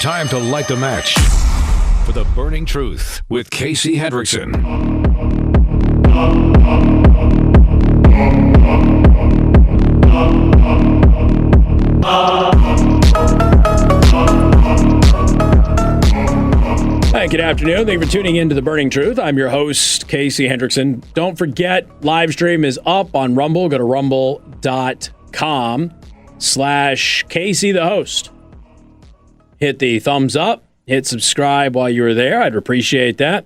time to light the match for the burning truth with Casey Hendrickson. Hi, good afternoon. Thank you for tuning in to The Burning Truth. I'm your host, Casey Hendrickson. Don't forget, live stream is up on Rumble. Go to rumble.com/Casey the host. Hit the thumbs up. Hit subscribe while you're there. I'd appreciate that.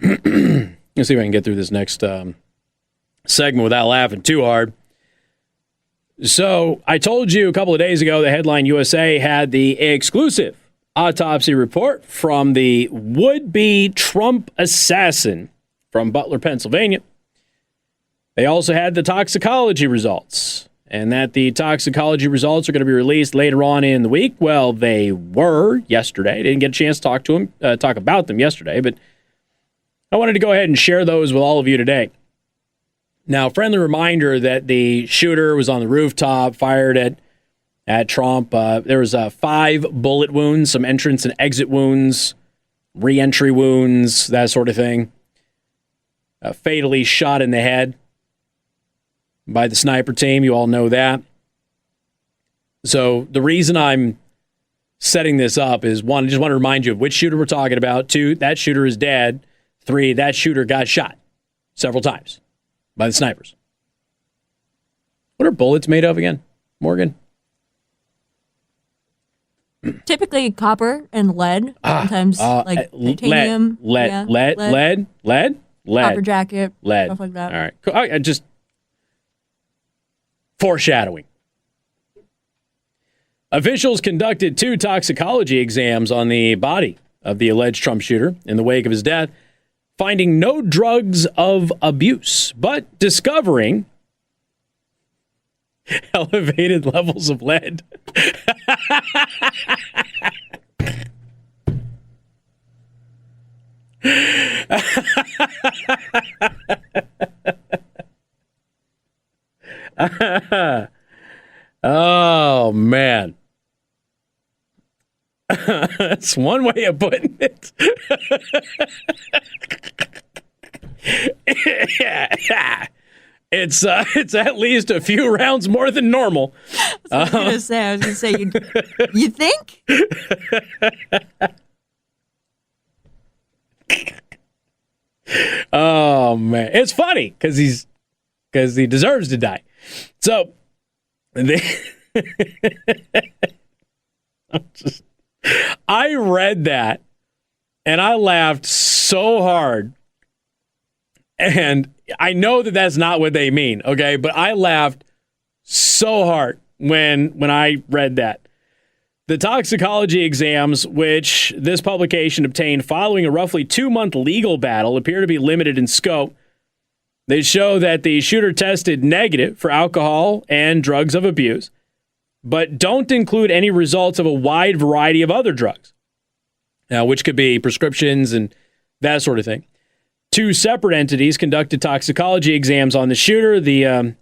Let's see if I can get through this next segment without laughing too hard. So I told you a couple of days ago the Headline USA had the exclusive autopsy report from the would-be Trump assassin from Butler, Pennsylvania. They also had the toxicology results, and that the toxicology results are going to be released later on in the week. Well, they were yesterday. Didn't get a chance to talk about them yesterday, but I wanted to go ahead and share those with all of you today. Now, friendly reminder that the shooter was on the rooftop, fired at Trump. There was 5 bullet wounds, some entrance and exit wounds, re-entry wounds, that sort of thing. Fatally shot in the head by the sniper team. You all know that. So the reason I'm setting this up is, 1, I just want to remind you of which shooter we're talking about. 2, that shooter is dead. 3, that shooter got shot several times by the snipers. What are bullets made of again, Morgan? Typically copper and lead. Sometimes titanium. Lead. Copper jacket. Lead. Stuff like that. All right. Cool. Just foreshadowing. Officials conducted 2 toxicology exams on the body of the alleged Trump shooter in the wake of his death, finding no drugs of abuse, but discovering elevated levels of lead. Oh, man. That's one way of putting it. It's at least a few rounds more than normal. That's what I was going to say. You think? Oh man, it's funny because he deserves to die. So I read that and I laughed so hard. And I know that that's not what they mean, okay? But I laughed so hard when I read that. The toxicology exams, which this publication obtained following a roughly 2-month legal battle, appear to be limited in scope. They show that the shooter tested negative for alcohol and drugs of abuse, but don't include any results of a wide variety of other drugs, now, which could be prescriptions and that sort of thing. 2 separate entities conducted toxicology exams on the shooter, the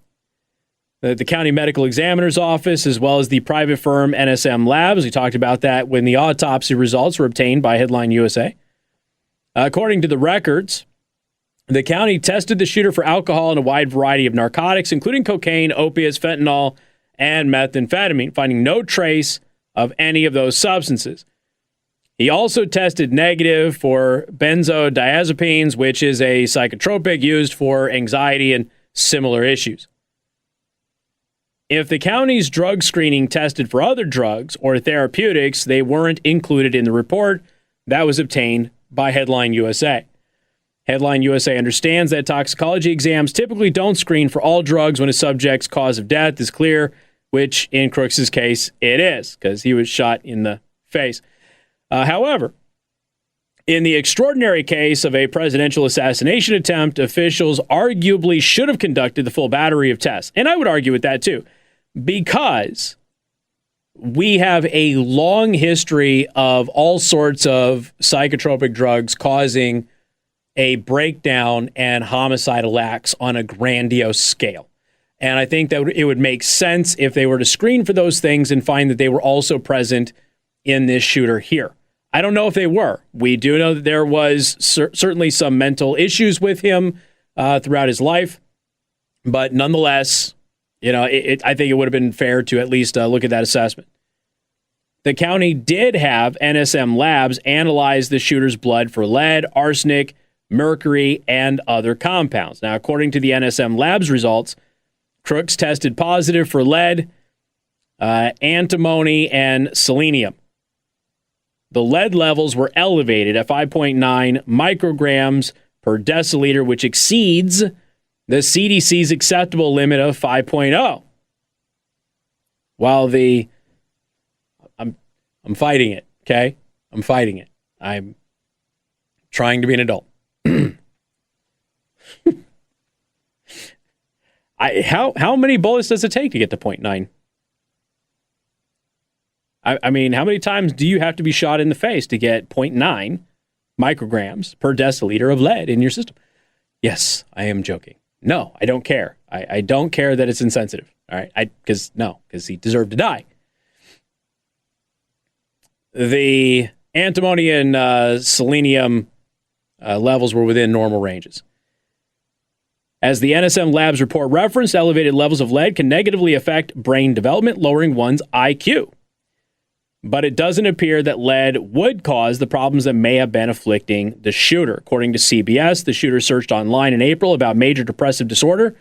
county medical examiner's office, as well as the private firm NSM Labs. We talked about that when the autopsy results were obtained by Headline USA. According to the records, the county tested the shooter for alcohol and a wide variety of narcotics, including cocaine, opiates, fentanyl, and methamphetamine, finding no trace of any of those substances. He also tested negative for benzodiazepines, which is a psychotropic used for anxiety and similar issues. If the county's drug screening tested for other drugs or therapeutics, they weren't included in the report that was obtained by Headline USA. Headline USA understands that toxicology exams typically don't screen for all drugs when a subject's cause of death is clear, which in Crooks's case it is, because he was shot in the face. However, in the extraordinary case of a presidential assassination attempt, officials arguably should have conducted the full battery of tests. And I would argue with that too, because we have a long history of all sorts of psychotropic drugs causing a breakdown and homicidal acts on a grandiose scale. And I think that it would make sense if they were to screen for those things and find that they were also present in this shooter here. I don't know if they were. We do know that there was certainly some mental issues with him throughout his life. But nonetheless, I think it would have been fair to at least look at that assessment. The county did have NSM Labs analyze the shooter's blood for lead, arsenic, mercury, and other compounds. Now, according to the NSM Labs results, Crooks tested positive for lead, antimony, and selenium. The lead levels were elevated at 5.9 micrograms per deciliter, which exceeds the CDC's acceptable limit of 5.0. While I'm fighting it, okay? I'm fighting it. I'm trying to be an adult. How many bullets does it take to get to 0.9? I mean, how many times do you have to be shot in the face to get 0.9 micrograms per deciliter of lead in your system? Yes, I am joking. No, I don't care. I don't care that it's insensitive. All right, because he deserved to die. The antimony and selenium levels were within normal ranges. As the NSM Labs report referenced, elevated levels of lead can negatively affect brain development, lowering one's IQ. But it doesn't appear that lead would cause the problems that may have been afflicting the shooter. According to CBS, the shooter searched online in April about major depressive disorder.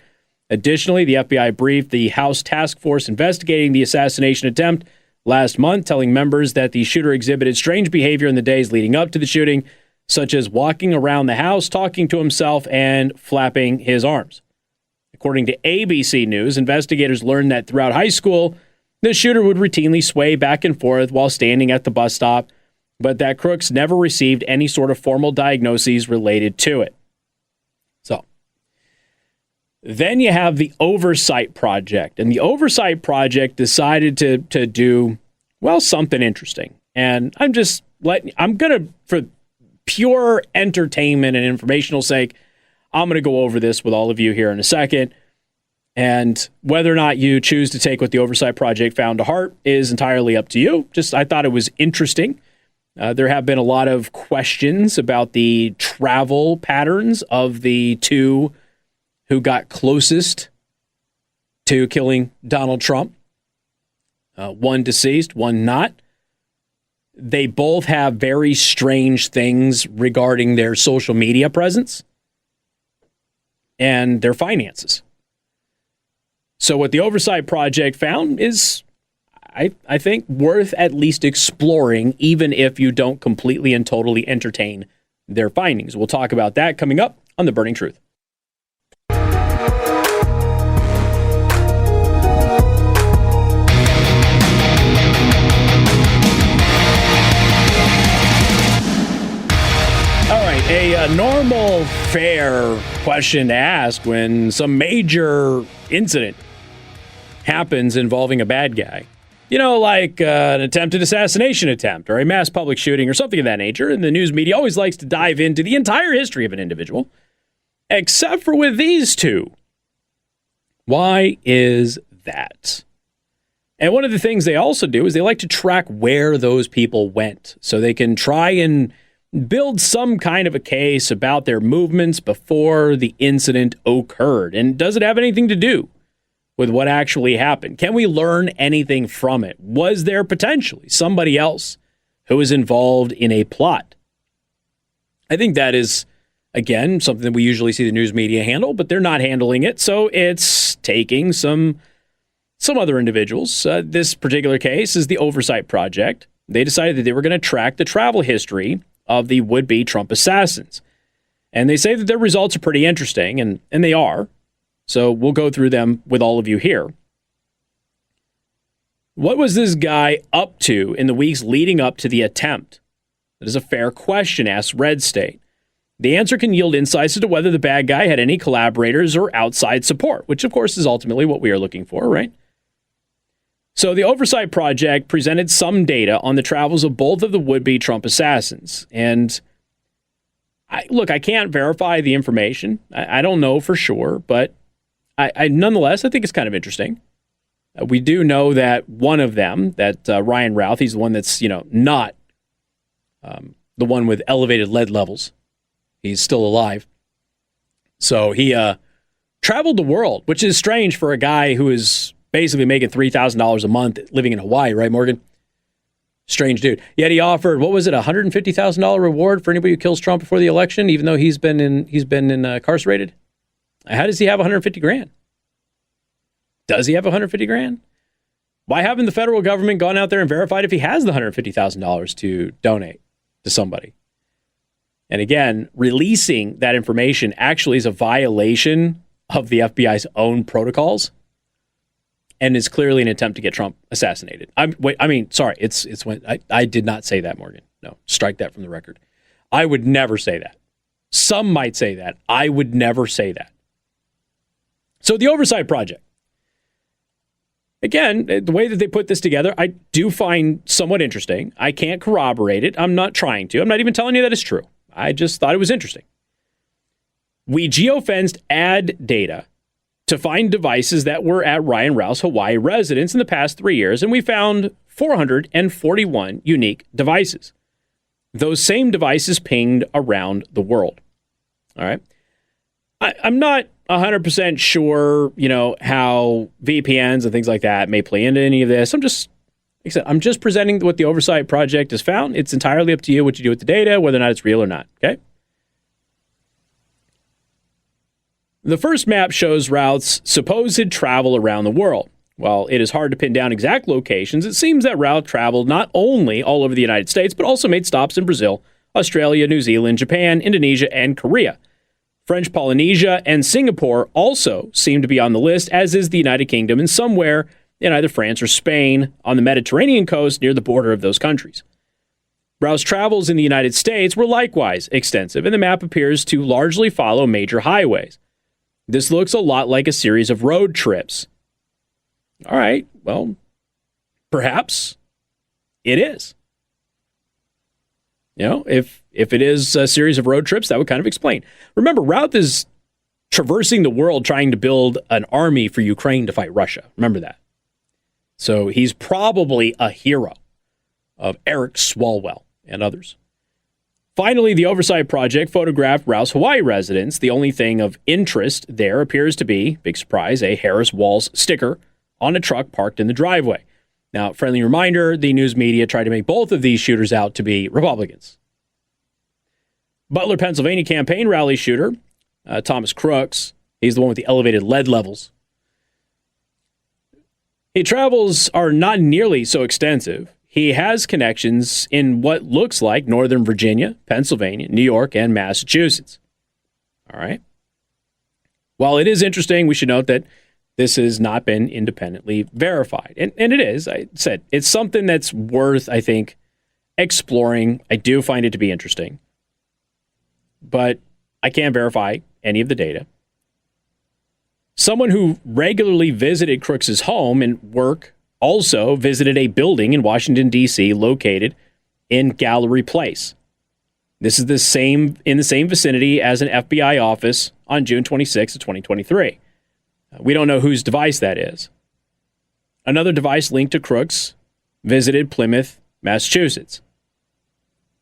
Additionally, the FBI briefed the House task force investigating the assassination attempt last month, telling members that the shooter exhibited strange behavior in the days leading up to the shooting, such as walking around the house, talking to himself, and flapping his arms. According to ABC News, investigators learned that throughout high school, the shooter would routinely sway back and forth while standing at the bus stop, but that Crooks never received any sort of formal diagnoses related to it. So, then you have the Oversight Project, and the Oversight Project decided to do, something interesting. And for pure entertainment and informational sake, I'm going to go over this with all of you here in a second. And whether or not you choose to take what the Oversight Project found to heart is entirely up to you. I thought it was interesting. There have been a lot of questions about the travel patterns of the two who got closest to killing Donald Trump. One deceased, one not. They both have very strange things regarding their social media presence and their finances. So what the Oversight Project found is, I think, worth at least exploring, even if you don't completely and totally entertain their findings. We'll talk about that coming up on The Burning Truth. All right, a normal, fair question to ask when some major incident happens involving a bad guy. Like an attempted assassination attempt or a mass public shooting or something of that nature. And the news media always likes to dive into the entire history of an individual, except for with these two. Why is that? And one of the things they also do is they like to track where those people went so they can try and build some kind of a case about their movements before the incident occurred. And does it have anything to do with what actually happened? Can we learn anything from it? Was there potentially somebody else who was involved in a plot? I think that is, again, something that we usually see the news media handle, but they're not handling it. So it's taking some other individuals. This particular case is the Oversight Project. They decided that they were going to track the travel history of the would-be Trump assassins. And they say that their results are pretty interesting, and they are. So we'll go through them with all of you here. What was this guy up to in the weeks leading up to the attempt? That is a fair question, asks Red State. The answer can yield insights into whether the bad guy had any collaborators or outside support, which of course is ultimately what we are looking for, right? So the Oversight Project presented some data on the travels of both of the would-be Trump assassins. And I can't verify the information. I don't know for sure, but I nonetheless, I think it's kind of interesting. We do know that one of them, that Ryan Routh, he's the one that's, not the one with elevated lead levels. He's still alive. So he traveled the world, which is strange for a guy who is basically making $3,000 a month living in Hawaii, right, Morgan? Strange dude. Yet he offered, what was it, $150,000 reward for anybody who kills Trump before the election, even though he's been incarcerated? How does he have 150 grand? Does he have 150 grand? Why haven't the federal government gone out there and verified if he has the $150,000 to donate to somebody? And again, releasing that information actually is a violation of the FBI's own protocols, and is clearly an attempt to get Trump assassinated. It's when I did not say that, Morgan. No, strike that from the record. I would never say that. Some might say that. I would never say that. So the Oversight Project. Again, the way that they put this together, I do find somewhat interesting. I can't corroborate it. I'm not trying to. I'm not even telling you that it's true. I just thought it was interesting. We geofenced ad data to find devices that were at Ryan Routh's Hawaii residence in the past 3 years, and we found 441 unique devices. Those same devices pinged around the world. All right. I'm not 100% sure, how VPNs and things like that may play into any of this. I'm just presenting what the Oversight Project has found. It's entirely up to you what you do with the data, whether or not it's real or not. Okay. The first map shows Routh's supposed travel around the world. While it is hard to pin down exact locations, it seems that Routh traveled not only all over the United States, but also made stops in Brazil, Australia, New Zealand, Japan, Indonesia, and Korea. French Polynesia and Singapore also seem to be on the list, as is the United Kingdom, and somewhere in either France or Spain on the Mediterranean coast near the border of those countries. Routh's travels in the United States were likewise extensive, and the map appears to largely follow major highways. This looks a lot like a series of road trips. All right, well, perhaps it is. If it is a series of road trips, that would kind of explain. Remember, Routh is traversing the world trying to build an army for Ukraine to fight Russia. Remember that. So he's probably a hero of Eric Swalwell and others. Finally, the Oversight Project photographed Routh's Hawaii residence. The only thing of interest there appears to be, big surprise, a Harris Walls sticker on a truck parked in the driveway. Now, friendly reminder, the news media tried to make both of these shooters out to be Republicans. Butler, Pennsylvania campaign rally shooter, Thomas Crooks, he's the one with the elevated lead levels. His travels are not nearly so extensive. He has connections in what looks like Northern Virginia, Pennsylvania, New York, and Massachusetts. All right. While it is interesting, we should note that this has not been independently verified. And it is. I said it's something that's worth, I think, exploring. I do find it to be interesting. But I can't verify any of the data. Someone who regularly visited Crooks's home and work also visited a building in Washington, D.C. located in Gallery Place. This is in the same vicinity as an FBI office on June 26, of 2023. We don't know whose device that is. Another device linked to Crooks visited Plymouth, Massachusetts.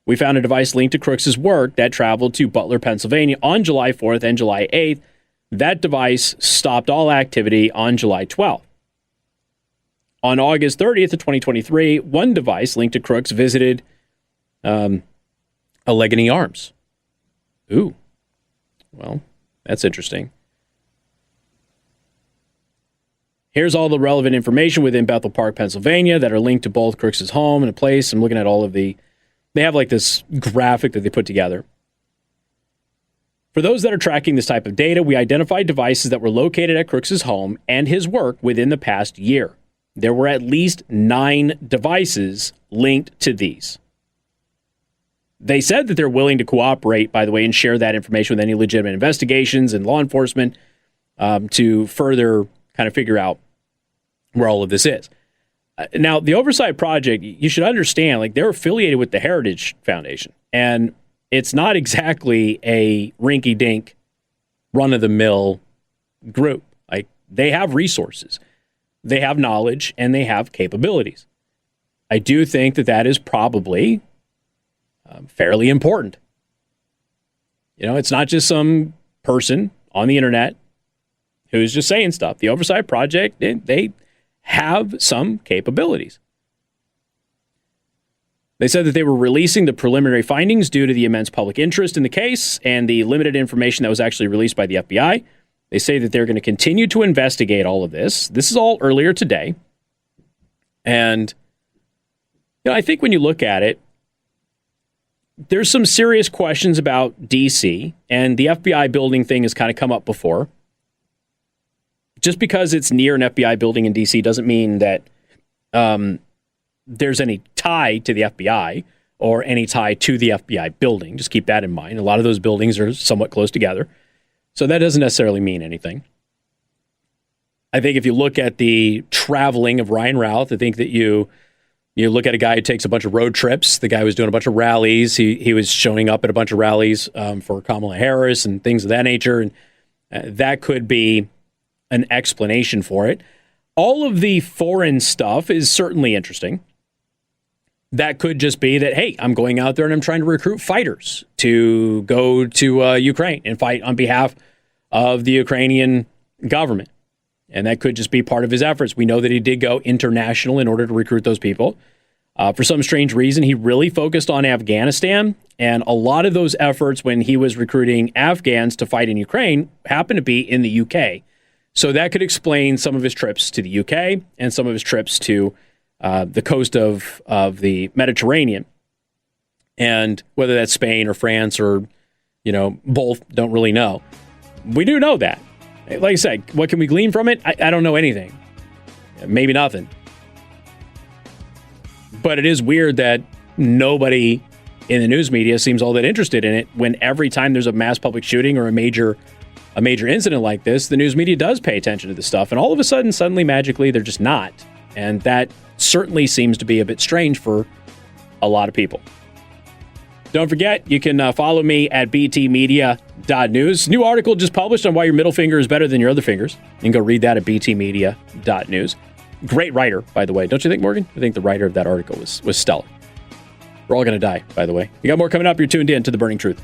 We found a device linked to Crooks's work that traveled to Butler, Pennsylvania on July 4th and July 8th. That device stopped all activity on July 12th. On August 30th of 2023, one device linked to Crooks visited Allegheny Arms. Ooh. Well, that's interesting. Here's all the relevant information within Bethel Park, Pennsylvania that are linked to both Crooks's home and a place. I'm looking at all of they have like this graphic that they put together. For those that are tracking this type of data, we identified devices that were located at Crooks's home and his work within the past year. There were at least 9 devices linked to these. They said that they're willing to cooperate, by the way, and share that information with any legitimate investigations and law enforcement to further kind of figure out where all of this is. Now, the Oversight Project, you should understand, like they're affiliated with the Heritage Foundation, and it's not exactly a rinky-dink, run-of-the-mill group. Like they have resources. they have knowledge and they have capabilities. I do think that that is probably fairly important. You know, it's not just some person on the internet who's just saying stuff. The Oversight Project, they have some capabilities. They said that they were releasing the preliminary findings due to the immense public interest in the case and the limited information that was actually released by the FBI. They say that they're going to continue to investigate all of this. This is all earlier today. And you know, I think when you look at it, there's some serious questions about D.C., and the FBI building thing has kind of come up before. Just because it's near an FBI building in D.C. doesn't mean that there's any tie to the FBI or any tie to the FBI building. Just keep that in mind. A lot of those buildings are somewhat close together. So that doesn't necessarily mean anything. I think if you look at the traveling of Ryan Routh, I think that you look at a guy who takes a bunch of road trips. The guy was doing a bunch of rallies. He was showing up at a bunch of rallies for Kamala Harris and things of that nature. And that could be an explanation for it. All of the foreign stuff is certainly interesting. That could just be that, hey, I'm going out there and I'm trying to recruit fighters to go to Ukraine and fight on behalf of the Ukrainian government. And that could just be part of his efforts. We know that he did go international in order to recruit those people. For some strange reason, he really focused on Afghanistan. And a lot of those efforts when he was recruiting Afghans to fight in Ukraine happened to be in the UK. So that could explain some of his trips to the UK and some of his trips to the coast of the Mediterranean. And whether that's Spain or France or, you know, both, don't really know. We do know that. Like I said, what can we glean from it? I don't know anything. Maybe nothing. But it is weird that nobody in the news media seems all that interested in it when every time there's a mass public shooting or a major incident like this, the news media does pay attention to this stuff. And all of a sudden, suddenly, magically, they're just not. And that certainly seems to be a bit strange for a lot of people. Don't forget, you can follow me at btmedia.news. New article just published on why your middle finger is better than your other fingers. You can go read that at btmedia.news. Great writer, by the way. Don't you think, Morgan? I think the writer of that article was stellar. We're all going to die, by the way. You got more coming up. You're tuned in to The Burning Truth.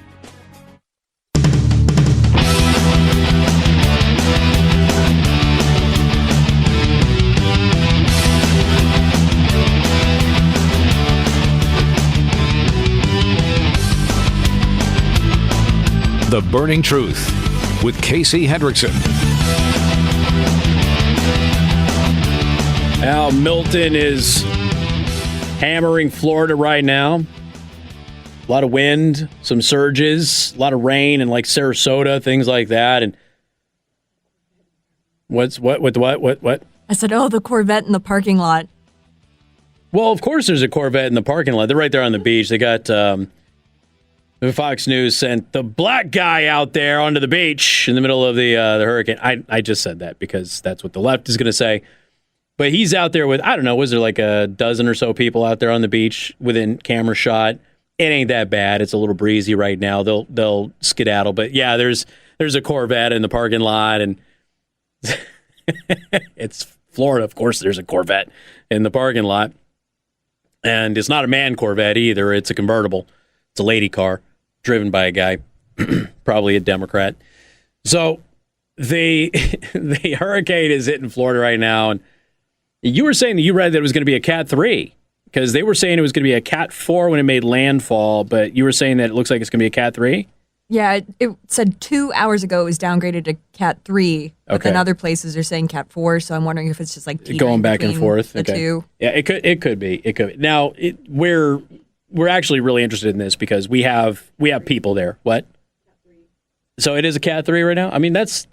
The Burning Truth with Casey Hendrickson. Now, Milton is hammering Florida right now. A lot of wind, some surges, a lot of rain, and like Sarasota, things like that. And what? I said, oh, the Corvette in the parking lot. Well, of course there's a Corvette in the parking lot. They're right there on the beach. They got Fox News sent the black guy out there onto the beach in the middle of the hurricane. I just said that because that's what the left is going to say. But he's out there with, I don't know, was there like a dozen or so people out there on the beach within camera shot? It ain't that bad. It's a little breezy right now. They'll skedaddle. But yeah, there's a Corvette in the parking lot, and it's Florida. Of course, there's a Corvette in the parking lot. And it's not a man Corvette either. It's a convertible. It's a lady car driven by a guy, probably a Democrat. So the hurricane is hitting Florida right now. And you were saying that you read that it was going to be a Cat 3 because they were saying it was going to be a Cat 4 when it made landfall. But you were saying that it looks like it's going to be a Cat 3? Yeah, it said 2 hours ago it was downgraded to Cat 3. But then other places are saying Cat 4. So I'm wondering if it's just like going back and forth. The two. Yeah, it could be. Now, we're actually really interested in this because we have people there. What? So it is a Cat 3 right now? I mean, that's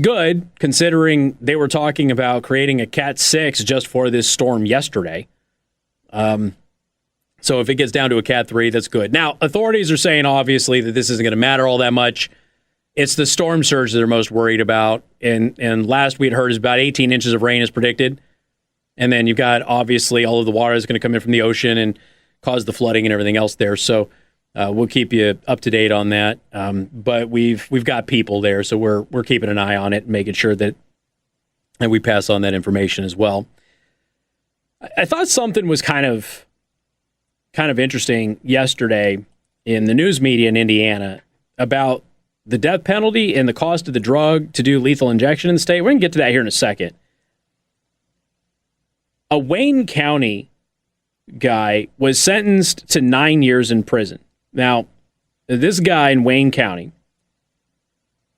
good considering they were talking about creating a Cat 6 just for this storm yesterday. So if it gets down to a Cat 3, that's good. Now, authorities are saying, obviously, that this isn't going to matter all that much. It's the storm surge that they're most worried about. And last we had heard is about 18 inches of rain is predicted. And then you've got, obviously, all of the water is going to come in from the ocean and cause the flooding and everything else there. So we'll keep you up to date on that. But we've got people there, so we're keeping an eye on it and making sure that And we pass on that information as well. I thought something was kind of interesting yesterday in the news media in Indiana about the death penalty and the cost of the drug to do lethal injection in the state. We're going to get to that here in a second. A Wayne County guy was sentenced to 9 years in prison. Now, this guy in Wayne County,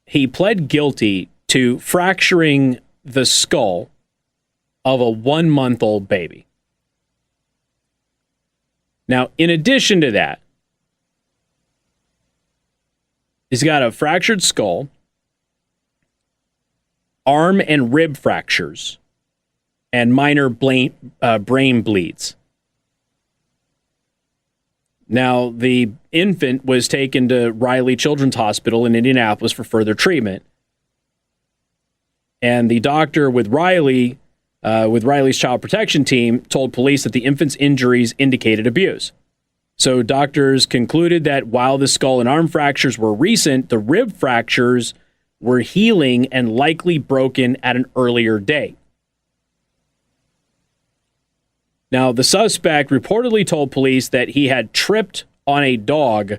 he pled guilty to fracturing the skull of a 1-month-old baby. Now, in addition to that, he's got a fractured skull, arm and rib fractures, and minor brain bleeds. Now, the infant was taken to Riley Children's Hospital in Indianapolis for further treatment. And the doctor with Riley's child protection team told police that the infant's injuries indicated abuse. So doctors concluded that while the skull and arm fractures were recent, the rib fractures were healing and likely broken at an earlier date. Now, the suspect reportedly told police that he had tripped on a dog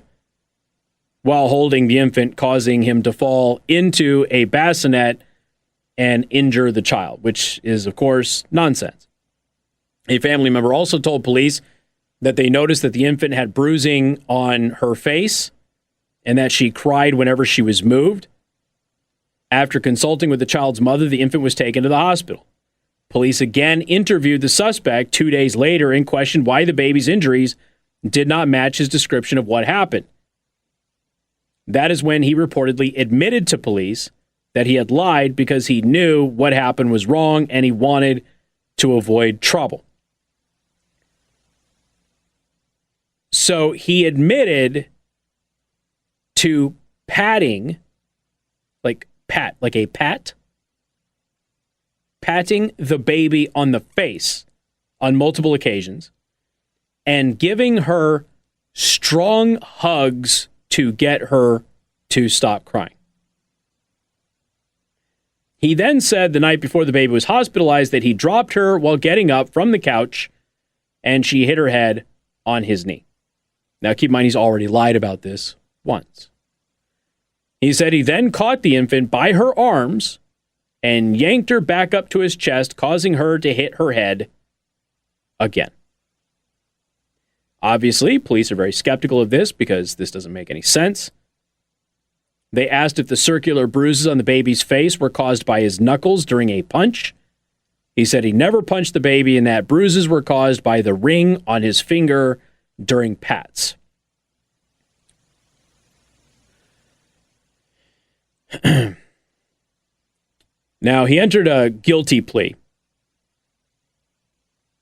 while holding the infant, causing him to fall into a bassinet and injure the child, which is, of course, nonsense. A family member also told police that they noticed that the infant had bruising on her face and that she cried whenever she was moved. After consulting with the child's mother, the infant was taken to the hospital. Police again interviewed the suspect 2 days later and questioned why the baby's injuries did not match his description of what happened. That is when he reportedly admitted to police that he had lied because he knew what happened was wrong and he wanted to avoid trouble. So he admitted to patting, patting the baby on the face on multiple occasions and giving her strong hugs to get her to stop crying. He then said the night before the baby was hospitalized that he dropped her while getting up from the couch and she hit her head on his knee. Now, keep in mind, he's already lied about this once. He said he then caught the infant by her arms and yanked her back up to his chest, causing her to hit her head again. Obviously, police are very skeptical of this because this doesn't make any sense. They asked if the circular bruises on the baby's face were caused by his knuckles during a punch. He said he never punched the baby and that bruises were caused by the ring on his finger during pats. Now, he entered a guilty plea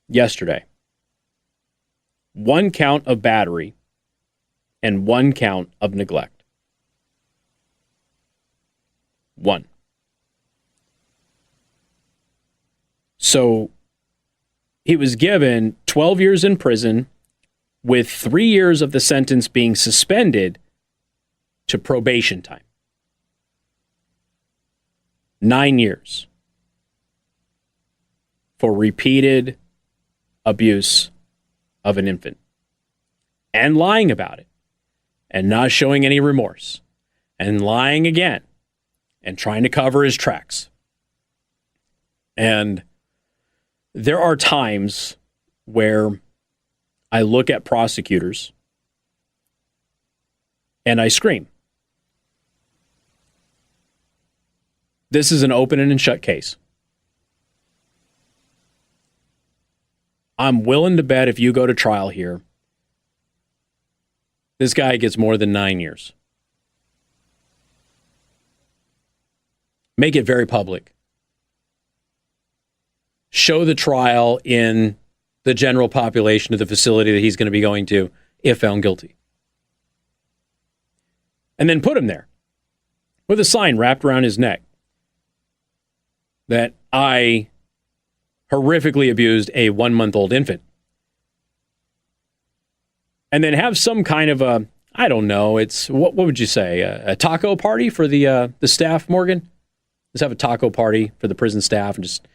yesterday. 1 count of battery and 1 count of neglect. 1. So he was given 12 years in prison with 3 years of the sentence being suspended to probation time. 9 years for repeated abuse of an infant and lying about it and not showing any remorse and lying again and trying to cover his tracks. And there are times where I look at prosecutors and I scream. This is an open and shut case. I'm willing to bet if you go to trial here, this guy gets more than 9 years. Make it very public. Show the trial in the general population of the facility that he's going to be going to if found guilty. And then put him there with a sign wrapped around his neck that I horrifically abused a 1-month-old infant. And then have some kind of a, I don't know, it's, what would you say, a taco party for the staff, Morgan? Let's have a taco party for the prison staff and just,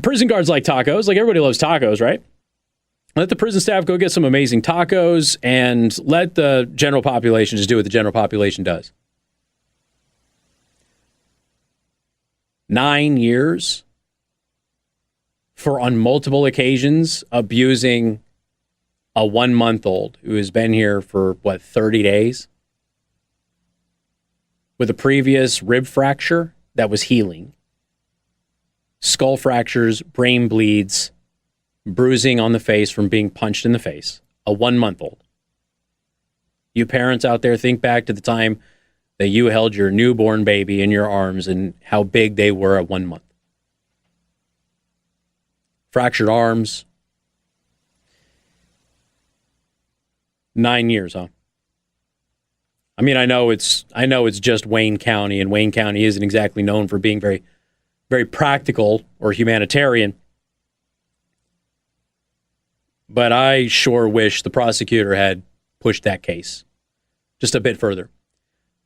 prison guards like tacos. Like everybody loves tacos, right? Let the prison staff go get some amazing tacos and let the general population just do what the general population does. 9 years for, on multiple occasions, abusing a 1-month-old who has been here for, 30 days? With a previous rib fracture that was healing. Skull fractures, brain bleeds, bruising on the face from being punched in the face. A 1-month-old. You parents out there, think back to the time that you held your newborn baby in your arms and how big they were at 1 month. Fractured arms. 9 years, huh? I mean, I know it's just Wayne County, and Wayne County isn't exactly known for being very, very practical or humanitarian. But I sure wish the prosecutor had pushed that case just a bit further.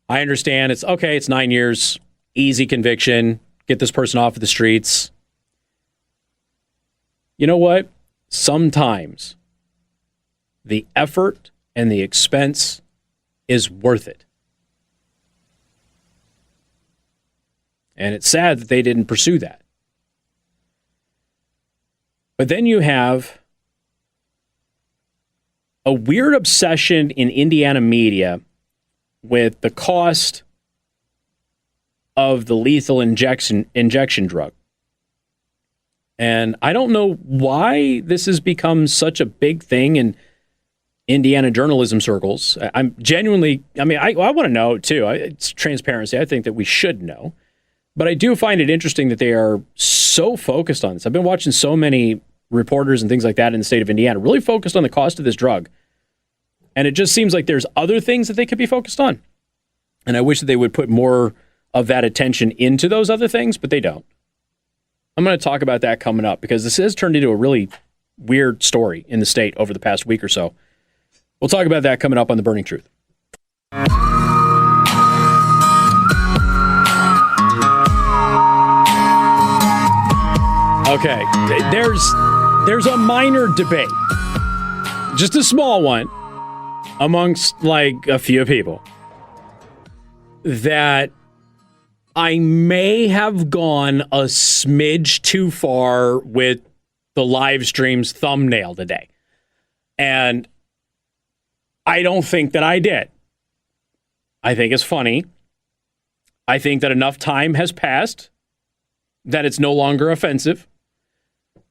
I understand it's 9 years, easy conviction, get this person off of the streets. You know what? Sometimes the effort and the expense is worth it. And it's sad that they didn't pursue that. But then you have a weird obsession in Indiana media with the cost of the lethal injection drug. And I don't know why this has become such a big thing in Indiana journalism circles. I'm genuinely, I want to know too. It's transparency. I think that we should know. But I do find it interesting that they are so focused on this. I've been watching so many reporters and things like that in the state of Indiana, really focused on the cost of this drug. And it just seems like there's other things that they could be focused on. And I wish that they would put more of that attention into those other things, but they don't. I'm going to talk about that coming up because this has turned into a really weird story in the state over the past week or so. We'll talk about that coming up on The Burning Truth. Okay, there's a minor debate, just a small one, amongst like a few people, that I may have gone a smidge too far with the live stream's thumbnail today. And I don't think that I did. I think it's funny. I think that enough time has passed that it's no longer offensive.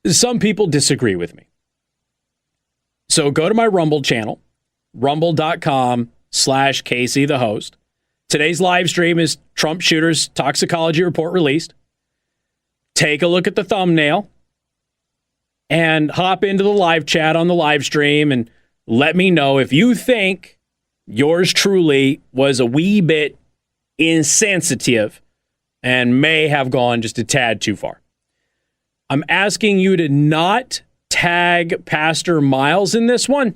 Some people disagree with me. So go to my Rumble channel, rumble.com/Casey the host. Today's live stream is Trump shooters toxicology report released. Take a look at the thumbnail and hop into the live chat on the live stream and let me know if you think yours truly was a wee bit insensitive and may have gone just a tad too far. I'm asking you to not tag Pastor Miles in this one.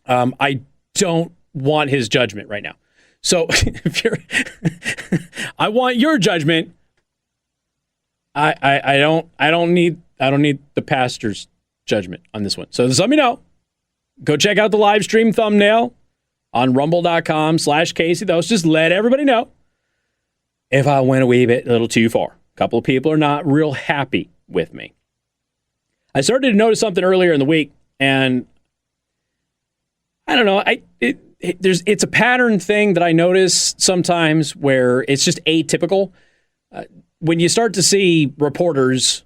I don't want his judgment right now. So if you're, I want your judgment. I don't need the pastor's judgment on this one. So just let me know. Go check out the live stream thumbnail on rumble.com/Casey. Those just let everybody know if I went a little too far. A couple of people are not real happy with me. I started to notice something earlier in the week, and I don't know. It's a pattern thing that I notice sometimes where it's just atypical. When you start to see reporters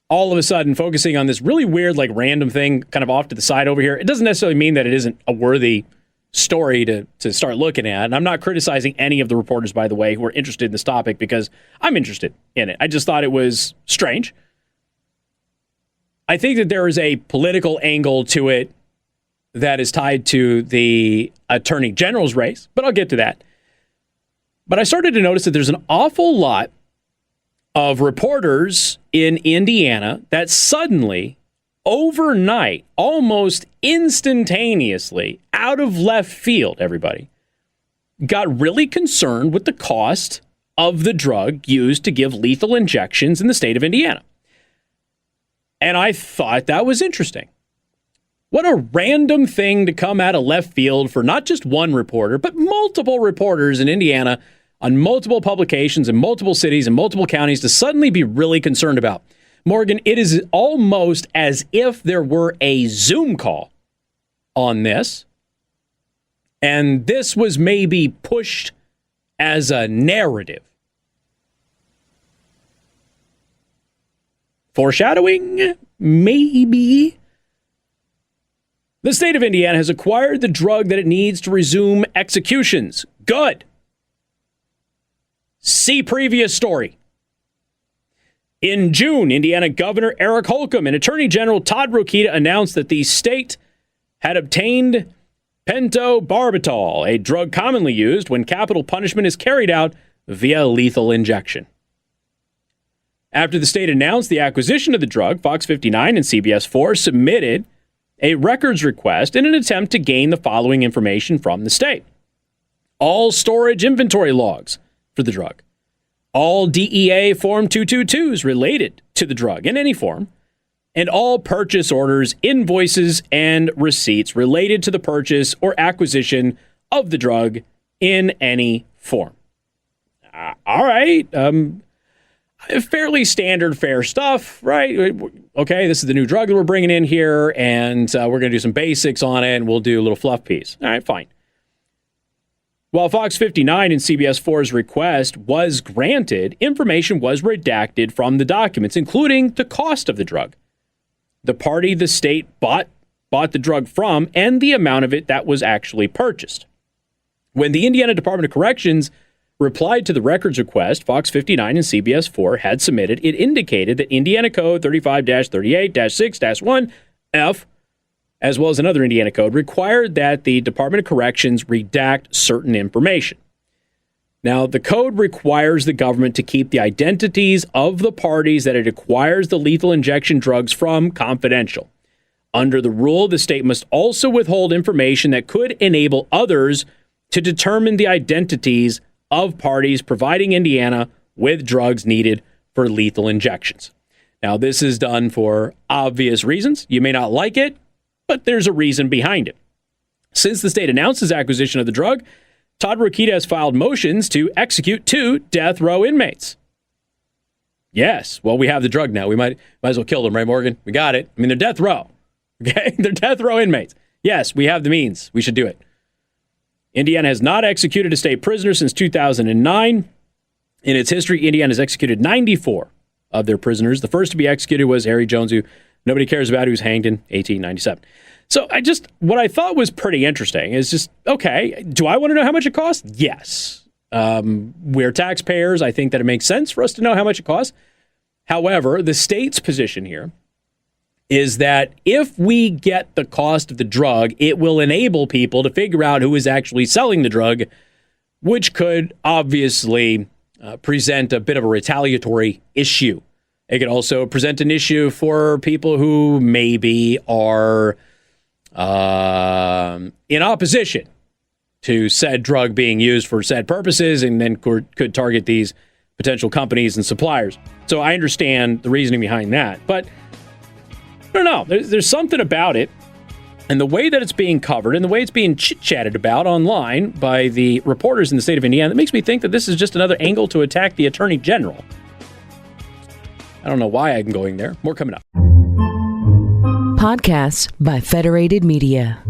all of a sudden focusing on this really weird, like random thing kind of off to the side over here, it doesn't necessarily mean that it isn't a worthy story to start looking at. And I'm not criticizing any of the reporters, by the way, who are interested in this topic because I'm interested in it. I just thought it was strange. I think that there is a political angle to it that is tied to the attorney general's race, but I'll get to that. But I started to notice that there's an awful lot of reporters in Indiana that suddenly, overnight, almost instantaneously, out of left field, everybody, got really concerned with the cost of the drug used to give lethal injections in the state of Indiana. And I thought that was interesting. What a random thing to come out of left field for not just one reporter, but multiple reporters in Indiana on multiple publications in multiple cities and multiple counties to suddenly be really concerned about. Morgan, it is almost as if there were a Zoom call on this, and this was maybe pushed as a narrative. Foreshadowing? Maybe. The state of Indiana has acquired the drug that it needs to resume executions. Good. See previous story. In June, Indiana Governor Eric Holcomb and Attorney General Todd Rokita announced that the state had obtained pentobarbital, a drug commonly used when capital punishment is carried out via lethal injection. After the state announced the acquisition of the drug, Fox 59 and CBS 4 submitted a records request in an attempt to gain the following information from the state. All storage inventory logs for the drug, all DEA Form 222s related to the drug in any form, and all purchase orders, invoices, and receipts related to the purchase or acquisition of the drug in any form. All right. Fairly standard fare stuff, right? Okay, this is the new drug that we're bringing in here, and we're going to do some basics on it, and we'll do a little fluff piece. All right, fine. While Fox 59 and CBS 4's request was granted, information was redacted from the documents, including the cost of the drug, the party the state bought the drug from, and the amount of it that was actually purchased. When the Indiana Department of Corrections replied to the records request Fox 59 and CBS 4 had submitted, it indicated that Indiana Code 35-38-6-1F, as well as another Indiana code, required that the Department of Corrections redact certain information. Now, the code requires the government to keep the identities of the parties that it acquires the lethal injection drugs from confidential. Under the rule, the state must also withhold information that could enable others to determine the identities of parties providing Indiana with drugs needed for lethal injections. Now, this is done for obvious reasons. You may not like it, but there's a reason behind it. Since the state announced its acquisition of the drug, Todd Rokita has filed motions to execute 2 death row inmates. Yes, well, we have the drug now. We might as well kill them, right, Morgan? We got it. I mean, they're death row. Okay? They're death row inmates. Yes, we have the means. We should do it. Indiana has not executed a state prisoner since 2009. In its history, Indiana has executed 94 of their prisoners. The first to be executed was Harry Jones, who nobody cares about, who was hanged in 1897. So what I thought was pretty interesting is just, okay, do I want to know how much it costs? Yes. We're taxpayers. I think that it makes sense for us to know how much it costs. However, the state's position here is that if we get the cost of the drug, it will enable people to figure out who is actually selling the drug, which could obviously present a bit of a retaliatory issue. It could also present an issue for people who maybe are in opposition to said drug being used for said purposes, and then could target these potential companies and suppliers. So I understand the reasoning behind that, but I don't know. There's something about it, and the way that it's being covered and the way it's being chit-chatted about online by the reporters in the state of Indiana that makes me think that this is just another angle to attack the Attorney General. I don't know why I'm going there. More coming up. Podcasts by Federated Media.